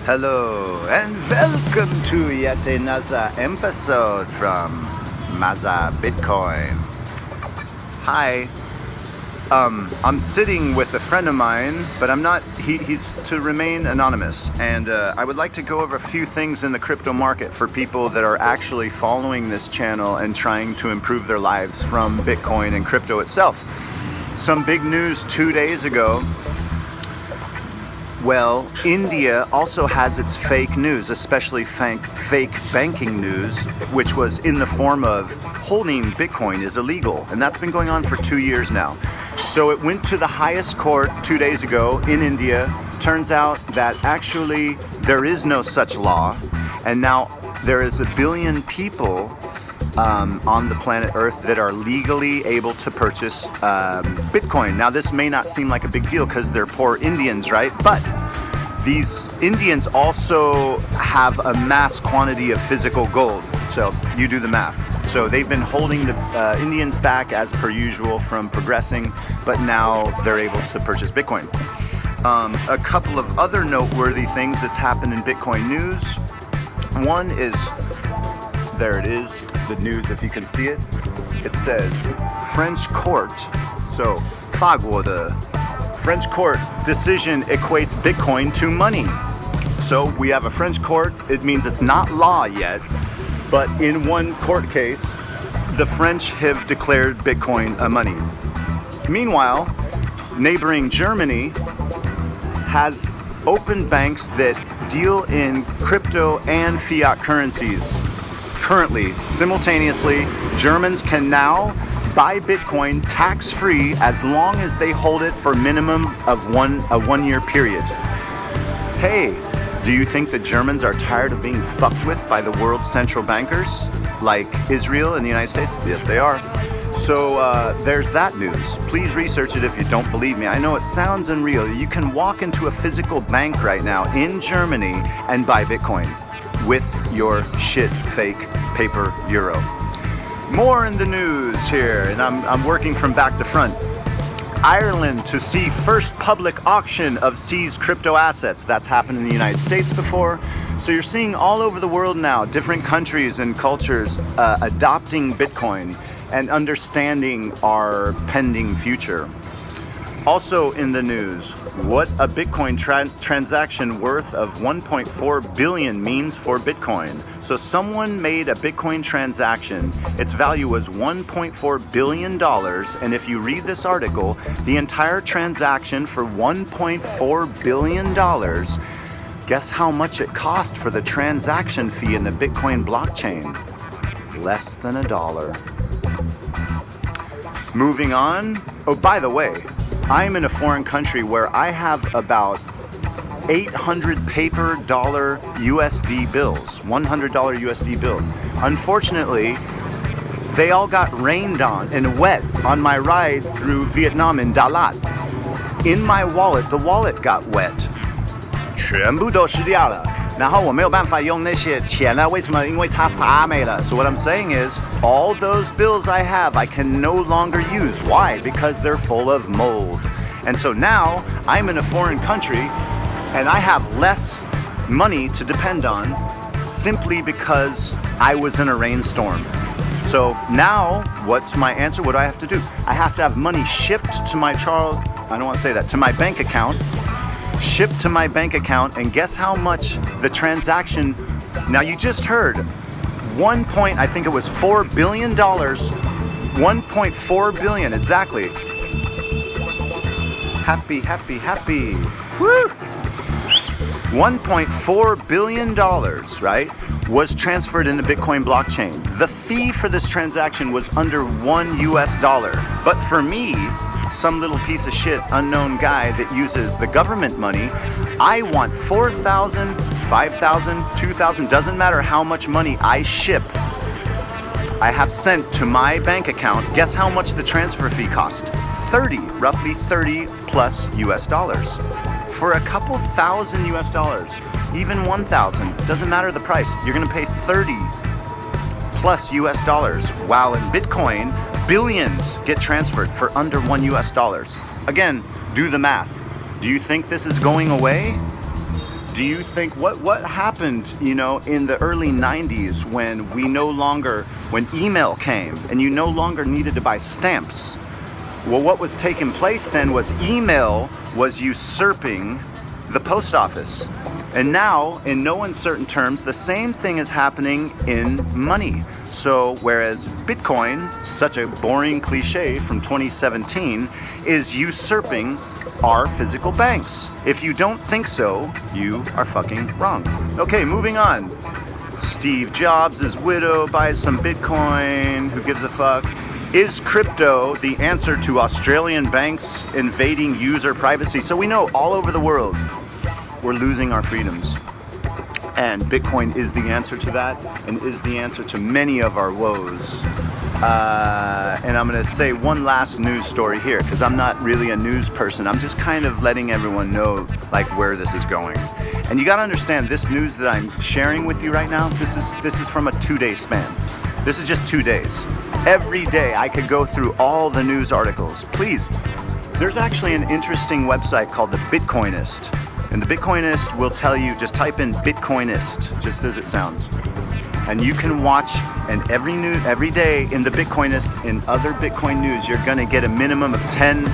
Hello and welcome to yet another episode from Maza Bitcoin. Hi. I'm sitting with a friend of mine, but I'm not, he's to remain anonymous. And I would like to go over a few things in the crypto market for people that are actually following this channel and trying to improve their lives from Bitcoin and crypto itself. Some big news 2 days ago. Well, India also has its fake news, especially fake banking news, which was in the form of holding Bitcoin is illegal. And that's been going on for 2 years now. So it went to the highest court 2 days ago in India. Turns out that actually there is no such law. And now there is 1 billion people on the planet Earth that are legally able to purchase Bitcoin. Now this may not seem like a big deal because they're poor Indians, right? But these Indians also have a mass quantity of physical gold. So you do the math. So they've been holding the Indians back as per usual from progressing, but now they're able to purchase Bitcoin. A couple of other noteworthy things that's happened in Bitcoin news. One is, there it is, the news, if you can see it. It says French court. So 法国的 French court decision equates Bitcoin to money. So we have a French court. It means it's not law yet, but in one court case, the French have declared Bitcoin a money. Meanwhile, neighboring Germany has opened banks that deal in crypto and fiat currencies. Currently, simultaneously, Germans can now buy Bitcoin tax-free as long as they hold it for a minimum of a one-year period. Hey, do you think the Germans are tired of being fucked with by the world's central bankers, like Israel and the United States? Yes, they are. So there's that news. Please research it if you don't believe me. I know it sounds unreal. You can walk into a physical bank right now in Germany and buy Bitcoin with your shit fake paper euro. More in the news here, and I'm working from back to front. Ireland to see first public auction of seized crypto assets. That's happened in the United States before. So you're seeing all over the world now, different countries and cultures adopting Bitcoin and understanding our pending future. Also in the news, what a Bitcoin transaction worth of 1.4 billion means for Bitcoin. So someone made a Bitcoin transaction, its value was $1.4 billion, and if you read this article, the entire transaction for $1.4 billion, guess how much it cost for the transaction fee in the Bitcoin blockchain? Less than $1. Moving on, oh by the way, I'm in a foreign country where I have about 800 paper dollar USD bills, $100 USD bills. Unfortunately, they all got rained on and wet on my ride through Vietnam in Dalat. In my wallet, the wallet got wet. 全部都湿掉了。然后我没有办法用那些钱了，为什么？因为它发霉了。So what I'm saying is, all those bills I have, I can no longer use. Why? Because they're full of mold. And so now, I'm in a foreign country, and I have less money to depend on, simply because I was in a rainstorm. So now, what's my answer? What do I have to do? I have to have money shipped to my to my bank account, shipped to my bank account, and guess how much the transaction, now you just heard, I think it was $4 billion, 1.4 billion, exactly. Happy, happy, happy, woo! $1.4 billion, right, was transferred in the Bitcoin blockchain. The fee for this transaction was under $1 US. But for me, some little piece of shit unknown guy that uses the government money, I want 4,000, 5,000, 2,000, doesn't matter how much money I ship, I have sent to my bank account. Guess how much the transfer fee cost? Roughly 30 plus US dollars. For a couple thousand US dollars, even 1,000, doesn't matter the price, you're gonna pay 30 plus US dollars. While in Bitcoin, billions get transferred for under $1 US. Again, do the math. Do you think this is going away? Do you think what happened, you know, in the early 90s when when email came and you no longer needed to buy stamps? Well, what was taking place then was email was usurping the post office. And now, in no uncertain terms, the same thing is happening in money. So whereas Bitcoin, such a boring cliche from 2017, is usurping our physical banks. If you don't think so, you are fucking wrong. Okay, moving on. Steve Jobs' widow buys some Bitcoin. Who gives a fuck? Is crypto the answer to Australian banks invading user privacy? So we know all over the world we're losing our freedoms. And Bitcoin is the answer to that and is the answer to many of our woes. And I'm gonna say one last news story here because I'm not really a news person. I'm just kind of letting everyone know like where this is going. And you gotta understand this news that I'm sharing with you right now, this is from a 2-day span. This is just 2 days. Every day I could go through all the news articles. Please, there's actually an interesting website called The Bitcoinist. And The Bitcoinist will tell you, just type in Bitcoinist, just as it sounds. And you can watch, and every day in The Bitcoinist, in other Bitcoin news, you're gonna get a minimum of 10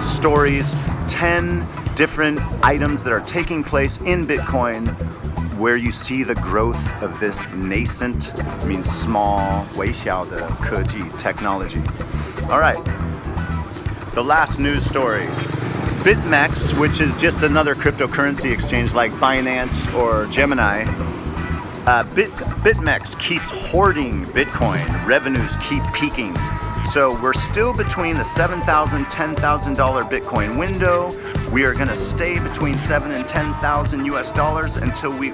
stories, 10 different items that are taking place in Bitcoin where you see the growth of this nascent, small, 微小的科技 technology. All right, the last news story. BitMEX, which is just another cryptocurrency exchange like Binance or Gemini, BitMEX keeps hoarding Bitcoin. Revenues keep peaking. So we're still between the $7,000, $10,000 Bitcoin window. We are going to stay between $7,000 and $10,000 US dollars until we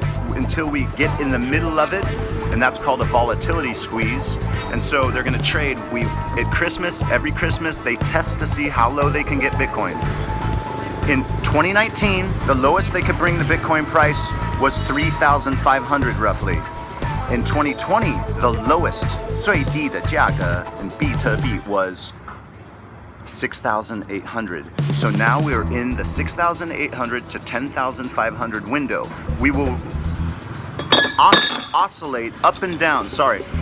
get in the middle of it, and that's called a volatility squeeze. And so they're going to trade. At Christmas, every Christmas, they test to see how low they can get Bitcoin. In 2019, the lowest they could bring the Bitcoin price was 3,500 roughly. In 2020, the lowest 最低的价格 in 比特币 was 6,800. So now we're in the 6,800 to 10,500 window. We will oscillate up and down.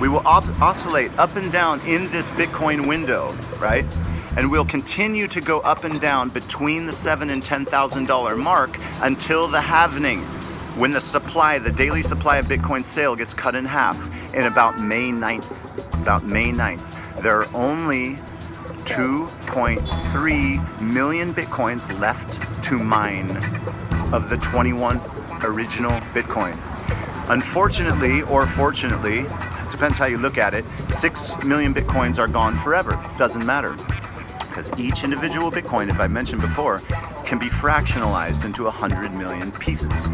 We will oscillate up and down in this Bitcoin window, right? And we'll continue to go up and down between the $7,000 and $10,000 mark until the halvening, when the daily supply of Bitcoin sale gets cut in half in about May 9th. There are only 2.3 million Bitcoins left to mine of the 21 original Bitcoin. Unfortunately, or fortunately, depends how you look at it, 6 million Bitcoins are gone forever. Doesn't matter. Because each individual Bitcoin, as I mentioned before, can be fractionalized into 100 million pieces.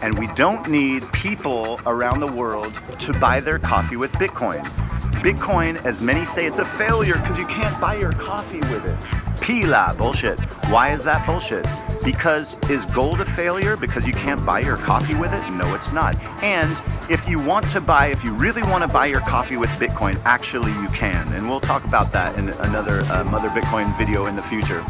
And we don't need people around the world to buy their coffee with Bitcoin. Bitcoin, as many say, it's a failure because you can't buy your coffee with it. Pila, bullshit. Why is that bullshit? Because is gold a failure because you can't buy your coffee with it? No, it's not. And if you really want to buy your coffee with Bitcoin, actually you can. And we'll talk about that in another Mother Bitcoin video in the future.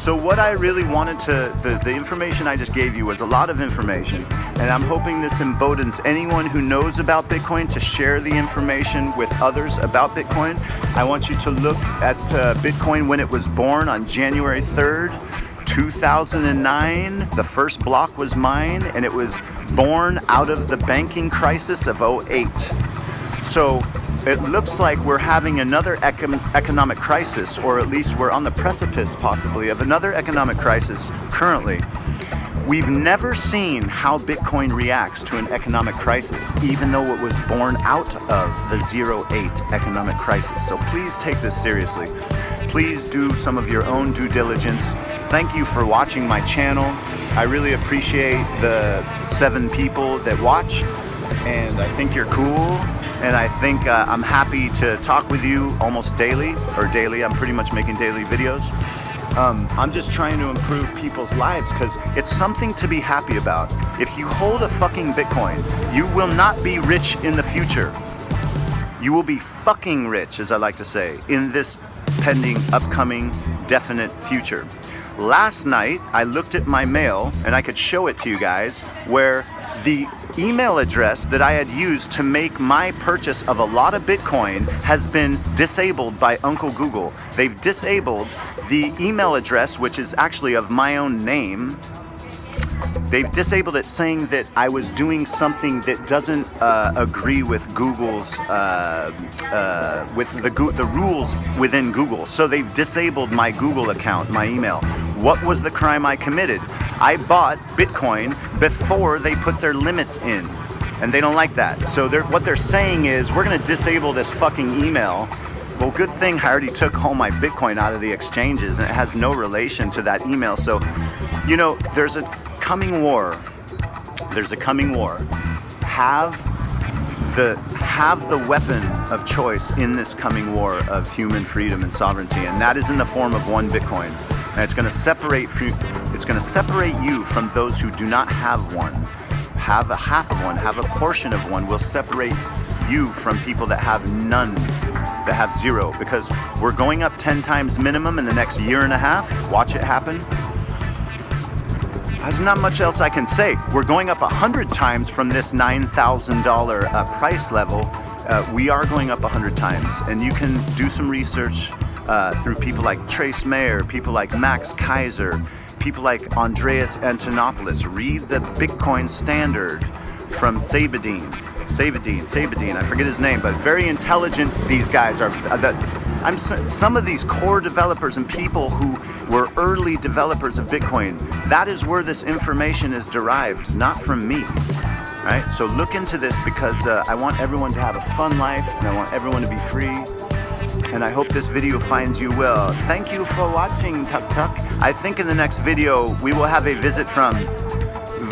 So what I really wanted the information I just gave you was a lot of information, and I'm hoping this emboldens anyone who knows about Bitcoin to share the information with others about Bitcoin. I want you to look at Bitcoin when it was born on January 3rd, 2009. The first block was mine, and it was born out of the banking crisis of 2008. So it looks like we're having another economic crisis, or at least we're on the precipice possibly of another economic crisis currently. We've never seen how Bitcoin reacts to an economic crisis, even though it was born out of the 2008 economic crisis. So please take this seriously. Please do some of your own due diligence. Thank you for watching my channel. I really appreciate the 7 people that watch, and I think you're cool. And I think I'm happy to talk with you almost daily, I'm pretty much making daily videos. I'm just trying to improve people's lives because it's something to be happy about. If you hold a fucking Bitcoin, you will not be rich in the future. You will be fucking rich, as I like to say, in this pending, upcoming, definite future. last night I looked at my mail, and I could show it to you guys, where the email address that I had used to make my purchase of a lot of Bitcoin has been disabled by Uncle Google. They've disabled the email address, which is actually of my own name. They've disabled it, saying that I was doing something that doesn't agree with Google's, with the rules within Google. So they've disabled my Google account, my email. What was the crime I committed? I bought Bitcoin before they put their limits in, and they don't like that. So what they're saying is, we're gonna disable this fucking email. Well, good thing I already took all my Bitcoin out of the exchanges, and it has no relation to that email. So, you know, there's a coming war. There's a coming war. Have the weapon of choice in this coming war of human freedom and sovereignty, and that is in the form of one Bitcoin. And it's going to separate you from those who do not have one. Have a half of one, have a portion of one will separate you from people that have none, that have zero, because we're going up 10 times minimum in the next year and a half. Watch it happen. There's not much else I can say. We're going up 100 times from this $9,000 price level. We are going up 100 times, and you can do some research through people like Trace Mayer, people like Max Kaiser, people like Andreas Antonopoulos. Read the Bitcoin Standard from Saifedean, I forget his name, but very intelligent these guys are. Some of these core developers and people who were early developers of Bitcoin, that is where this information is derived, not from me. Right? So look into this, because I want everyone to have a fun life, and I want everyone to be free. And I hope this video finds you well. Thank you for watching, Tuk Tuk. I think in the next video we will have a visit from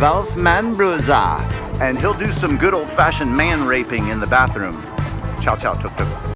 Wolf Manbruza, and he'll do some good old-fashioned man raping in the bathroom. Ciao, ciao, Tuk Tuk.